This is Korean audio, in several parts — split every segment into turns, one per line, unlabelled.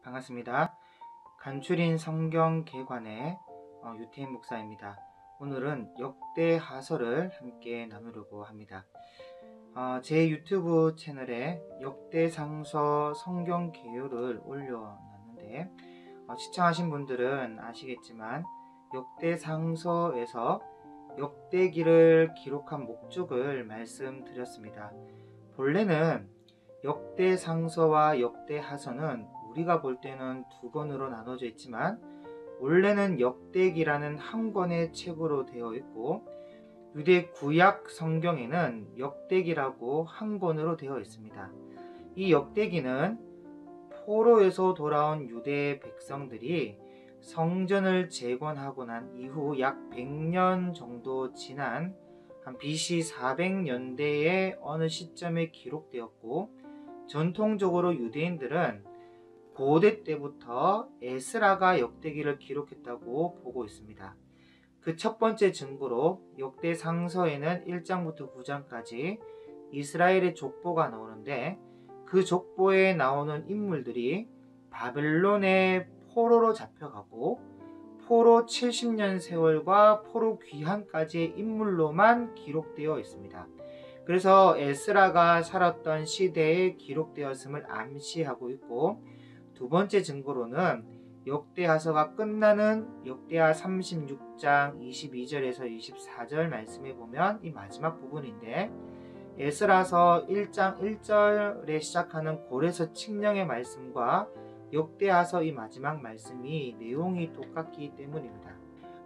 반갑습니다. 간추린 성경 개관의 유태인 목사입니다. 오늘은 역대하서를 함께 나누려고 합니다. 제 유튜브 채널에 역대상서 성경 개요를 올려놨는데 시청하신 분들은 아시겠지만 역대상서에서 역대기를 기록한 목적을 말씀드렸습니다. 본래는 역대상서와 역대하서는 우리가 볼 때는 두 권으로 나눠져 있지만 원래는 역대기라는 한 권의 책으로 되어 있고 유대 구약 성경에는 역대기라고 한 권으로 되어 있습니다. 이 역대기는 포로에서 돌아온 유대 백성들이 성전을 재건하고 난 이후 약 100년 정도 지난 한 BC 400년대의 어느 시점에 기록되었고, 전통적으로 유대인들은 고대 때부터 에스라가 역대기를 기록했다고 보고 있습니다. 그 첫 번째 증거로 역대상서에는 1장부터 9장까지 이스라엘의 족보가 나오는데, 그 족보에 나오는 인물들이 바벨론의 포로로 잡혀가고 포로 70년 세월과 포로 귀환까지의 인물로만 기록되어 있습니다. 그래서 에스라가 살았던 시대에 기록되었음을 암시하고 있고, 두 번째 증거로는 역대하서가 끝나는 역대하 36장 22절에서 24절 말씀에 보면 이 마지막 부분인데, 에스라서 1장 1절에 시작하는 고레서 칙령의 말씀과 역대하서 이 마지막 말씀이 내용이 똑같기 때문입니다.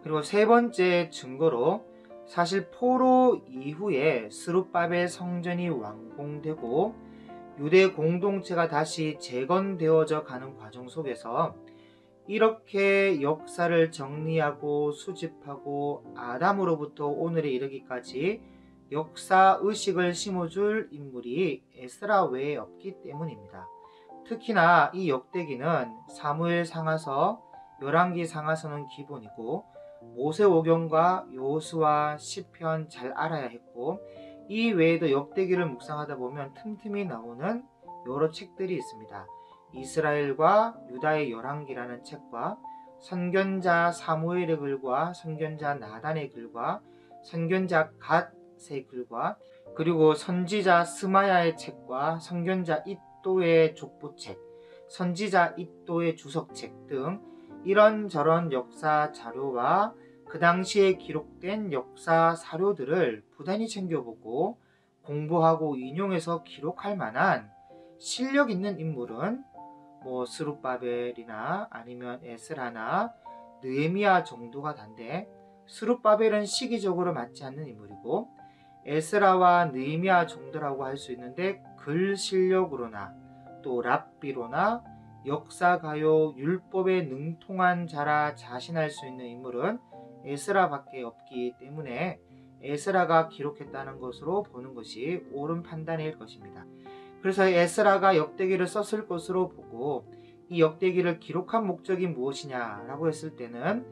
그리고 세 번째 증거로 사실 포로 이후에 스룹바벨 성전이 완공되고 유대 공동체가 다시 재건되어져 가는 과정 속에서 이렇게 역사를 정리하고 수집하고 아담으로부터 오늘에 이르기까지 역사 의식을 심어줄 인물이 에스라 외에 없기 때문입니다. 특히나 이 역대기는 사무엘 상하서, 열왕기 상하서는 기본이고 모세오경과 여호수아, 시편 잘 알아야 했고, 이 외에도 역대기를 묵상하다 보면 틈틈이 나오는 여러 책들이 있습니다. 이스라엘과 유다의 열왕기라는 책과 선견자 사무엘의 글과 선견자 나단의 글과 선견자 갓의 글과 그리고 선지자 스마야의 책과 선견자 잇도의 족보책, 선지자 잇도의 주석책 등 이런저런 역사 자료와 그 당시에 기록된 역사 사료들을 부단히 챙겨보고 공부하고 인용해서 기록할 만한 실력 있는 인물은 스룹바벨이나 아니면 에스라나 느헤미야 정도가 단데, 스룹바벨은 시기적으로 맞지 않는 인물이고 에스라와 느헤미야 정도라고 할 수 있는데, 글 실력으로나 또 랍비로나 역사가요 율법에 능통한 자라 자신할 수 있는 인물은 에스라밖에 없기 때문에 에스라가 기록했다는 것으로 보는 것이 옳은 판단일 것입니다. 그래서 에스라가 역대기를 썼을 것으로 보고, 이 역대기를 기록한 목적이 무엇이냐라고 했을 때는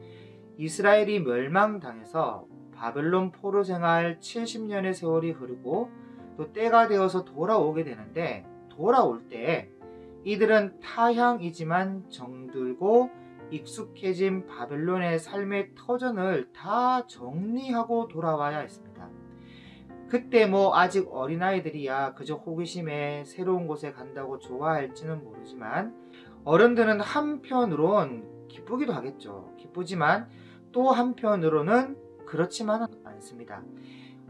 이스라엘이 멸망당해서 바벨론 포로 생활 70년의 세월이 흐르고 또 때가 되어서 돌아오게 되는데, 돌아올 때 이들은 타향이지만 정들고 익숙해진 바벨론의 삶의 터전을 다 정리하고 돌아와야 했습니다. 그때 아직 어린아이들이야 그저 호기심에 새로운 곳에 간다고 좋아할지는 모르지만, 어른들은 한편으론 기쁘기도 하겠죠. 기쁘지만 또 한편으로는 그렇지만은 않습니다.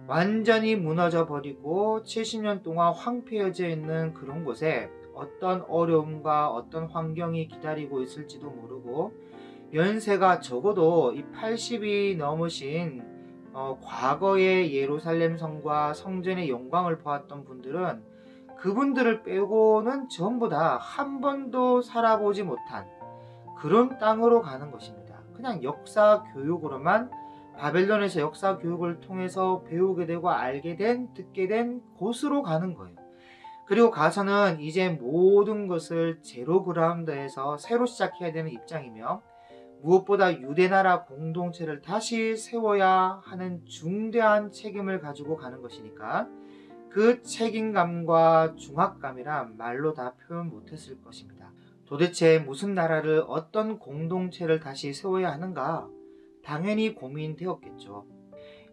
완전히 무너져 버리고 70년 동안 황폐해져 있는 그런 곳에 어떤 어려움과 어떤 환경이 기다리고 있을지도 모르고, 연세가 적어도 이 80이 넘으신 과거의 예루살렘 성과 성전의 영광을 보았던 분들은 그분들을 빼고는 전부 다 한 번도 살아보지 못한 그런 땅으로 가는 것입니다. 그냥 역사 교육으로만 바벨론에서 역사 교육을 통해서 배우게 되고 알게 된, 듣게 된 곳으로 가는 거예요. 그리고 가서는 이제 모든 것을 제로 그라운드에서 새로 시작해야 되는 입장이며, 무엇보다 유대나라 공동체를 다시 세워야 하는 중대한 책임을 가지고 가는 것이니까 그 책임감과 중압감이란 말로 다 표현 못했을 것입니다. 도대체 무슨 나라를, 어떤 공동체를 다시 세워야 하는가? 당연히 고민되었겠죠.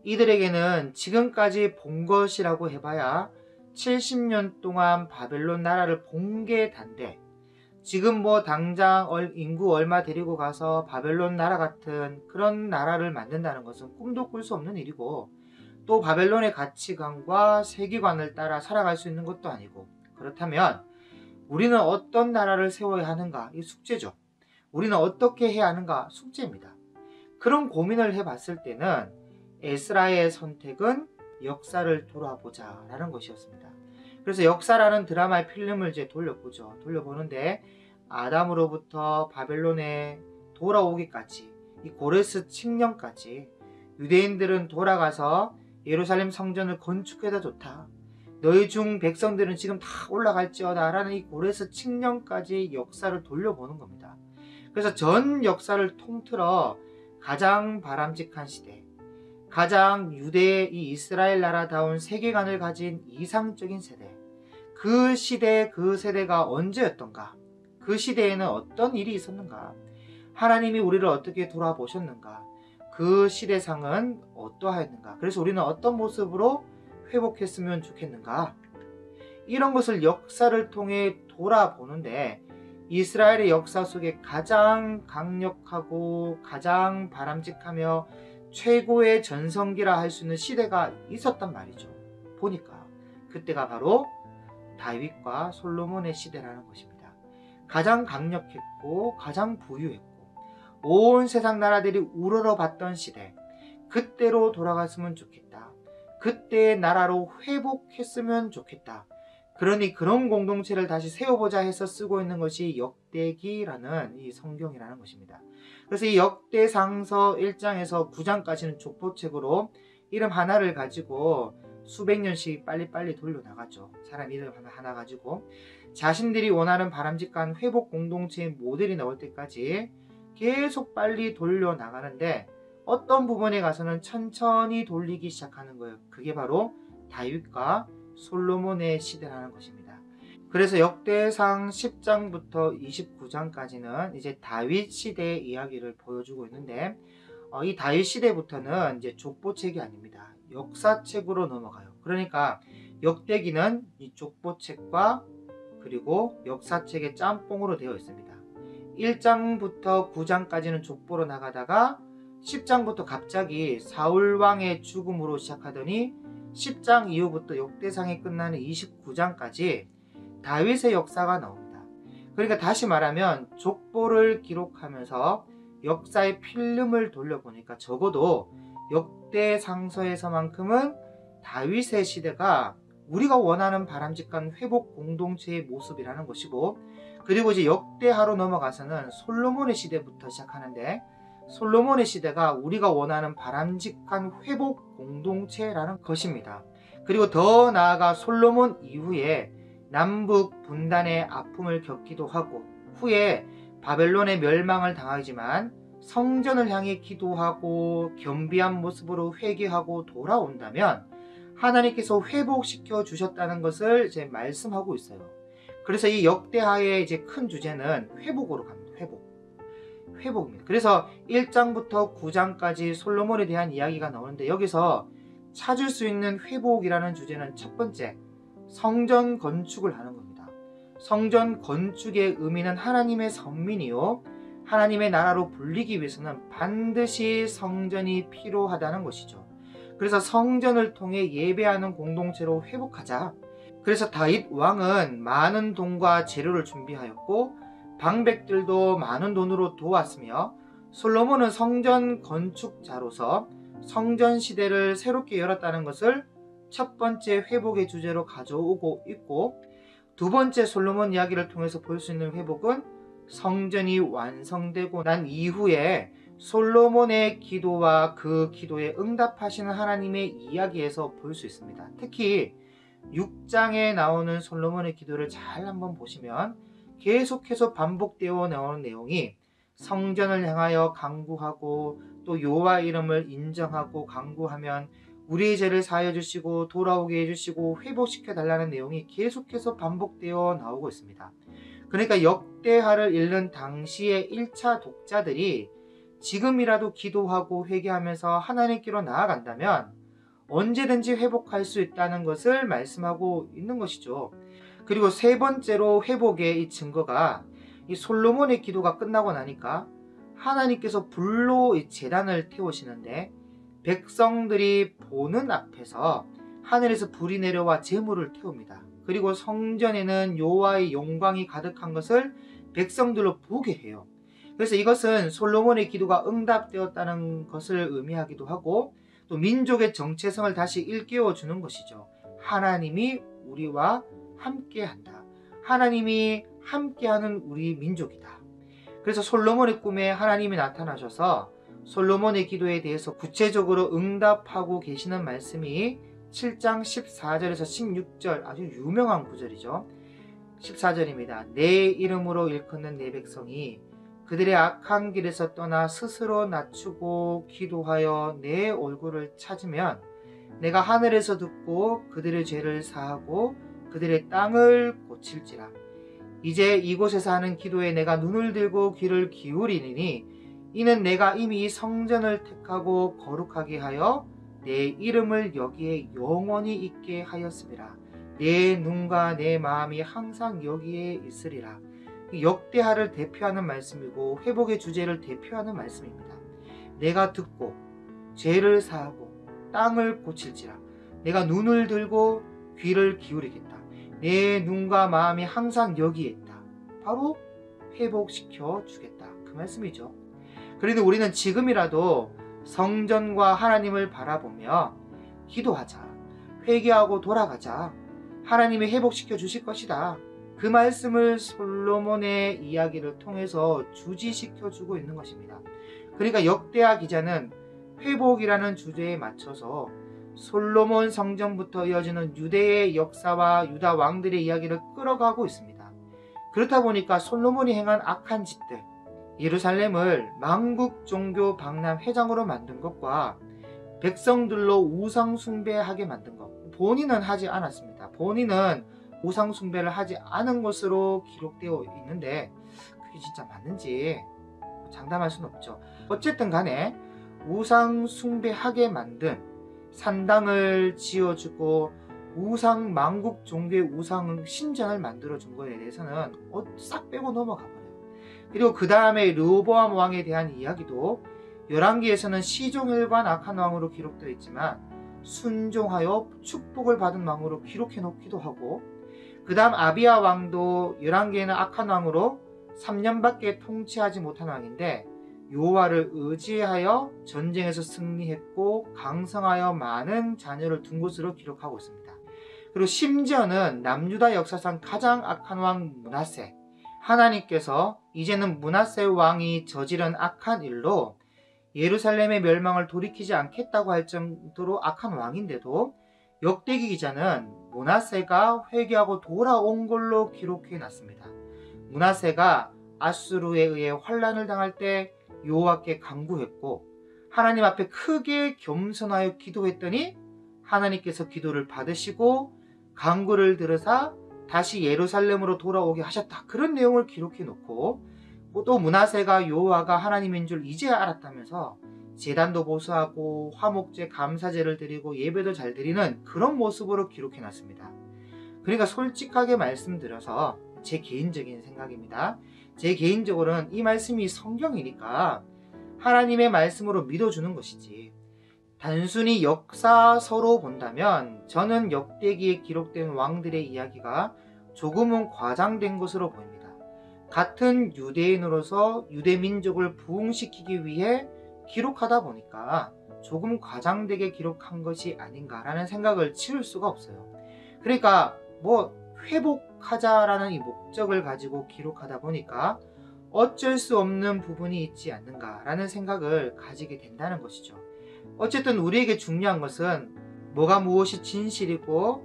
이들에게는 지금까지 본 것이라고 해봐야 70년 동안 바벨론 나라를 본 게 단데, 지금 뭐 당장 인구 얼마 데리고 가서 바벨론 나라 같은 그런 나라를 만든다는 것은 꿈도 꿀 수 없는 일이고, 또 바벨론의 가치관과 세계관을 따라 살아갈 수 있는 것도 아니고, 그렇다면 우리는 어떤 나라를 세워야 하는가? 이 숙제죠. 우리는 어떻게 해야 하는가? 숙제입니다. 그런 고민을 해봤을 때는 에스라의 선택은 역사를 돌아보자 라는 것이었습니다. 그래서 역사라는 드라마의 필름을 이제 돌려보는데, 아담으로부터 바벨론에 돌아오기까지, 이 고레스 칙령까지 유대인들은 돌아가서 예루살렘 성전을 건축해도 좋다, 너희 중 백성들은 지금 다 올라갈지어다 라는 이 고레스 칙령까지 역사를 돌려보는 겁니다. 그래서 전 역사를 통틀어 가장 바람직한 시대, 가장 유대의 이 이스라엘 나라다운 세계관을 가진 이상적인 세대, 그 시대, 그 세대가 언제였던가, 그 시대에는 어떤 일이 있었는가, 하나님이 우리를 어떻게 돌아보셨는가, 그 시대상은 어떠하였는가, 그래서 우리는 어떤 모습으로 회복했으면 좋겠는가, 이런 것을 역사를 통해 돌아보는데, 이스라엘의 역사 속에 가장 강력하고 가장 바람직하며 최고의 전성기라 할 수 있는 시대가 있었단 말이죠. 보니까 그때가 바로 다윗과 솔로몬의 시대라는 것입니다. 가장 강력했고 가장 부유했고 온 세상 나라들이 우러러봤던 시대, 그때로 돌아갔으면 좋겠다, 그때의 나라로 회복했으면 좋겠다. 그러니 그런 공동체를 다시 세워보자 해서 쓰고 있는 것이 역대기라는 이 성경이라는 것입니다. 그래서 이 역대상서 1장에서 9장까지는 족보책으로 이름 하나를 가지고 수백 년씩 빨리빨리 돌려나가죠. 사람 이름 하나 가지고 자신들이 원하는 바람직한 회복 공동체의 모델이 나올 때까지 계속 빨리 돌려나가는데, 어떤 부분에 가서는 천천히 돌리기 시작하는 거예요. 그게 바로 다윗과 솔로몬의 시대라는 것입니다. 그래서 역대상 10장부터 29장까지는 이제 다윗 시대의 이야기를 보여주고 있는데, 이 다윗 시대부터는 이제 족보책이 아닙니다. 역사책으로 넘어가요. 그러니까 역대기는 이 족보책과 그리고 역사책의 짬뽕으로 되어 있습니다. 1장부터 9장까지는 족보로 나가다가 10장부터 갑자기 사울 왕의 죽음으로 시작하더니 10장 이후부터 역대상이 끝나는 29장까지 다윗의 역사가 나옵니다. 그러니까 다시 말하면 족보를 기록하면서 역사의 필름을 돌려보니까 적어도 역대상서에서만큼은 다윗의 시대가 우리가 원하는 바람직한 회복 공동체의 모습이라는 것이고, 그리고 이제 역대하로 넘어가서는 솔로몬의 시대부터 시작하는데, 솔로몬의 시대가 우리가 원하는 바람직한 회복 공동체라는 것입니다. 그리고 더 나아가 솔로몬 이후에 남북 분단의 아픔을 겪기도 하고, 후에 바벨론의 멸망을 당하지만 성전을 향해 기도하고 겸비한 모습으로 회개하고 돌아온다면 하나님께서 회복시켜 주셨다는 것을 이제 말씀하고 있어요. 그래서 이 역대하의 이제 큰 주제는 회복으로 갑니다. 회복입니다. 그래서 1장부터 9장까지 솔로몬에 대한 이야기가 나오는데, 여기서 찾을 수 있는 회복이라는 주제는 첫 번째, 성전 건축을 하는 겁니다. 성전 건축의 의미는 하나님의 선민이요, 하나님의 나라로 불리기 위해서는 반드시 성전이 필요하다는 것이죠. 그래서 성전을 통해 예배하는 공동체로 회복하자. 그래서 다윗 왕은 많은 돈과 재료를 준비하였고 방백들도 많은 돈으로 도왔으며, 솔로몬은 성전 건축자로서 성전 시대를 새롭게 열었다는 것을 첫 번째 회복의 주제로 가져오고 있고, 두 번째 솔로몬 이야기를 통해서 볼 수 있는 회복은 성전이 완성되고 난 이후에 솔로몬의 기도와 그 기도에 응답하시는 하나님의 이야기에서 볼 수 있습니다. 특히 6장에 나오는 솔로몬의 기도를 잘 한번 보시면 계속해서 반복되어 나오는 내용이 성전을 향하여 간구하고 또 여호와 이름을 인정하고 간구하면 우리의 죄를 사하여 주시고 돌아오게 해주시고 회복시켜 달라는 내용이 계속해서 반복되어 나오고 있습니다. 그러니까 역대하를 읽는 당시의 1차 독자들이 지금이라도 기도하고 회개하면서 하나님께로 나아간다면 언제든지 회복할 수 있다는 것을 말씀하고 있는 것이죠. 그리고 세 번째로 회복의 이 증거가 이 솔로몬의 기도가 끝나고 나니까 하나님께서 불로 이 제단을 태우시는데 백성들이 보는 앞에서 하늘에서 불이 내려와 제물을 태웁니다. 그리고 성전에는 여호와의 영광이 가득한 것을 백성들로 보게 해요. 그래서 이것은 솔로몬의 기도가 응답되었다는 것을 의미하기도 하고 또 민족의 정체성을 다시 일깨워 주는 것이죠. 하나님이 우리와 함께한다. 하나님이 함께하는 우리 민족이다. 그래서 솔로몬의 꿈에 하나님이 나타나셔서 솔로몬의 기도에 대해서 구체적으로 응답하고 계시는 말씀이 7장 14절에서 16절 아주 유명한 구절이죠. 14절입니다. 내 이름으로 일컫는 내 백성이 그들의 악한 길에서 떠나 스스로 낮추고 기도하여 내 얼굴을 찾으면 내가 하늘에서 듣고 그들의 죄를 사하고 그들의 땅을 고칠지라. 이제 이곳에서 하는 기도에 내가 눈을 들고 귀를 기울이니 이는 내가 이미 이 성전을 택하고 거룩하게 하여 내 이름을 여기에 영원히 있게 하였음이라. 내 눈과 내 마음이 항상 여기에 있으리라. 역대하를 대표하는 말씀이고 회복의 주제를 대표하는 말씀입니다. 내가 듣고 죄를 사하고 땅을 고칠지라. 내가 눈을 들고 귀를 기울이겠다. 내 눈과 마음이 항상 여기에 있다. 바로 회복시켜 주겠다. 그 말씀이죠. 그런데 우리는 지금이라도 성전과 하나님을 바라보며 기도하자. 회개하고 돌아가자. 하나님이 회복시켜 주실 것이다. 그 말씀을 솔로몬의 이야기를 통해서 주지시켜 주고 있는 것입니다. 그러니까 역대하 기자는 회복이라는 주제에 맞춰서 솔로몬 성전부터 이어지는 유대의 역사와 유다 왕들의 이야기를 끌어가고 있습니다. 그렇다 보니까 솔로몬이 행한 악한 짓들, 예루살렘을 만국 종교 박람 회장으로 만든 것과 백성들로 우상 숭배하게 만든 것, 본인은 하지 않았습니다. 본인은 우상 숭배를 하지 않은 것으로 기록되어 있는데 그게 진짜 맞는지 장담할 수는 없죠. 어쨌든 간에 우상 숭배하게 만든 산당을 지어주고 우상 만국 종교의 우상 신전을 만들어준 거에 대해서는 싹 빼고 넘어가 버려요. 그리고 그 다음에 르호보암 왕에 대한 이야기도 열왕기에서는 시종일관 악한 왕으로 기록되어 있지만 순종하여 축복을 받은 왕으로 기록해 놓기도 하고, 그 다음 아비야 왕도 열왕기에는 악한 왕으로 3년밖에 통치하지 못한 왕인데 여호와를 의지하여 전쟁에서 승리했고 강성하여 많은 자녀를 둔 것으로 기록하고 있습니다. 그리고 심지어는 남유다 역사상 가장 악한 왕 므낫세, 하나님께서 이제는 므낫세 왕이 저지른 악한 일로 예루살렘의 멸망을 돌이키지 않겠다고 할 정도로 악한 왕인데도 역대기 기자는 므낫세가 회개하고 돌아온 걸로 기록해 놨습니다. 므낫세가 아수르에 의해 환난을 당할 때 여호와께 간구했고 하나님 앞에 크게 겸손하여 기도했더니 하나님께서 기도를 받으시고 간구를 들으사 다시 예루살렘으로 돌아오게 하셨다. 그런 내용을 기록해 놓고 또 므낫세가 여호와가 하나님인 줄 이제 알았다면서 제단도 보수하고 화목제 감사제를 드리고 예배도 잘 드리는 그런 모습으로 기록해 놨습니다. 그러니까 솔직하게 말씀드려서 제 개인적인 생각입니다. 제 개인적으로는 이 말씀이 성경이니까 하나님의 말씀으로 믿어주는 것이지, 단순히 역사서로 본다면 저는 역대기에 기록된 왕들의 이야기가 조금은 과장된 것으로 보입니다. 같은 유대인으로서 유대민족을 부흥시키기 위해 기록하다 보니까 조금 과장되게 기록한 것이 아닌가라는 생각을 치울 수가 없어요. 그러니까 회복하자라는 이 목적을 가지고 기록하다 보니까 어쩔 수 없는 부분이 있지 않는가라는 생각을 가지게 된다는 것이죠. 어쨌든 우리에게 중요한 것은 뭐가 무엇이 진실이고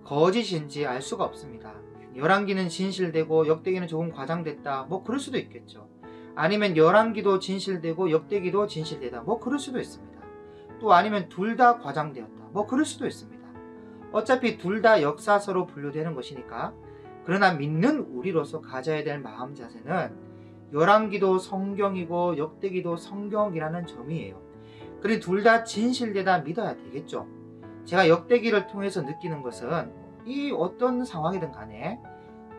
거짓인지 알 수가 없습니다. 열왕기는 진실되고 역대기는 조금 과장됐다, 그럴 수도 있겠죠. 아니면 열왕기도 진실되고 역대기도 진실되다, 그럴 수도 있습니다. 또 아니면 둘 다 과장되었다, 그럴 수도 있습니다. 어차피 둘 다 역사서로 분류되는 것이니까 그러나 믿는 우리로서 가져야 될 마음 자세는 열왕기도 성경이고 역대기도 성경이라는 점이에요. 그리고 둘 다 진실되다 믿어야 되겠죠. 제가 역대기를 통해서 느끼는 것은 이 어떤 상황이든 간에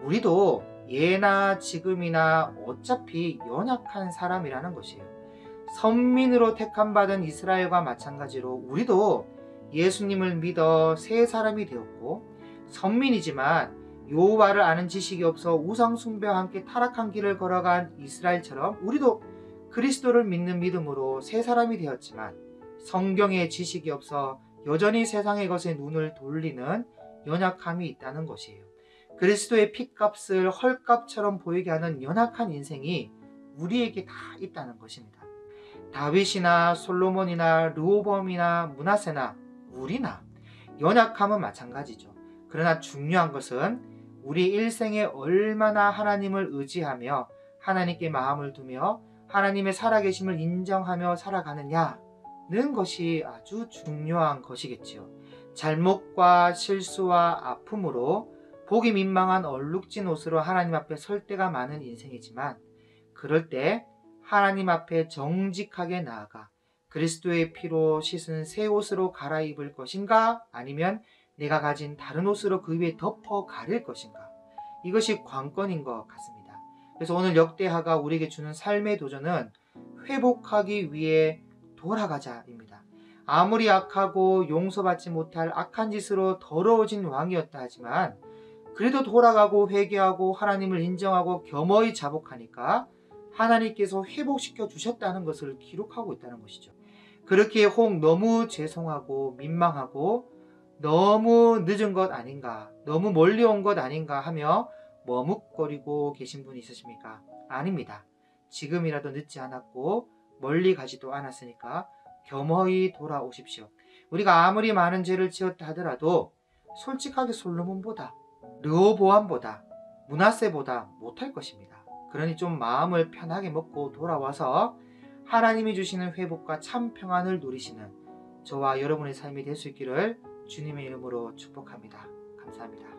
우리도 예나 지금이나 어차피 연약한 사람이라는 것이에요. 선민으로 택함받은 이스라엘과 마찬가지로 우리도 예수님을 믿어 새 사람이 되었고, 선민이지만 여호와를 아는 지식이 없어 우상 숭배와 함께 타락한 길을 걸어간 이스라엘처럼 우리도 그리스도를 믿는 믿음으로 새 사람이 되었지만 성경의 지식이 없어 여전히 세상의 것에 눈을 돌리는 연약함이 있다는 것이에요. 그리스도의 핏값을 헐값처럼 보이게 하는 연약한 인생이 우리에게 다 있다는 것입니다. 다윗이나 솔로몬이나 르호보암이나 므낫세나 우리나 연약함은 마찬가지죠. 그러나 중요한 것은 우리 일생에 얼마나 하나님을 의지하며 하나님께 마음을 두며 하나님의 살아계심을 인정하며 살아가느냐는 것이 아주 중요한 것이겠지요. 잘못과 실수와 아픔으로 보기 민망한 얼룩진 옷으로 하나님 앞에 설 때가 많은 인생이지만, 그럴 때 하나님 앞에 정직하게 나아가 그리스도의 피로 씻은 새 옷으로 갈아입을 것인가, 아니면 내가 가진 다른 옷으로 그 위에 덮어 가릴 것인가, 이것이 관건인 것 같습니다. 그래서 오늘 역대하가 우리에게 주는 삶의 도전은 회복하기 위해 돌아가자입니다. 아무리 악하고 용서받지 못할 악한 짓으로 더러워진 왕이었다 하지만 그래도 돌아가고 회개하고 하나님을 인정하고 겸허히 자복하니까 하나님께서 회복시켜 주셨다는 것을 기록하고 있다는 것이죠. 그렇게 혹 너무 죄송하고 민망하고 너무 늦은 것 아닌가, 너무 멀리 온 것 아닌가 하며 머뭇거리고 계신 분이 있으십니까? 아닙니다. 지금이라도 늦지 않았고 멀리 가지도 않았으니까 겸허히 돌아오십시오. 우리가 아무리 많은 죄를 지었다 하더라도 솔직하게 솔로몬보다, 르호보암보다, 므낫세보다 못할 것입니다. 그러니 좀 마음을 편하게 먹고 돌아와서 하나님이 주시는 회복과 참 평안을 누리시는 저와 여러분의 삶이 될 수 있기를 주님의 이름으로 축복합니다. 감사합니다.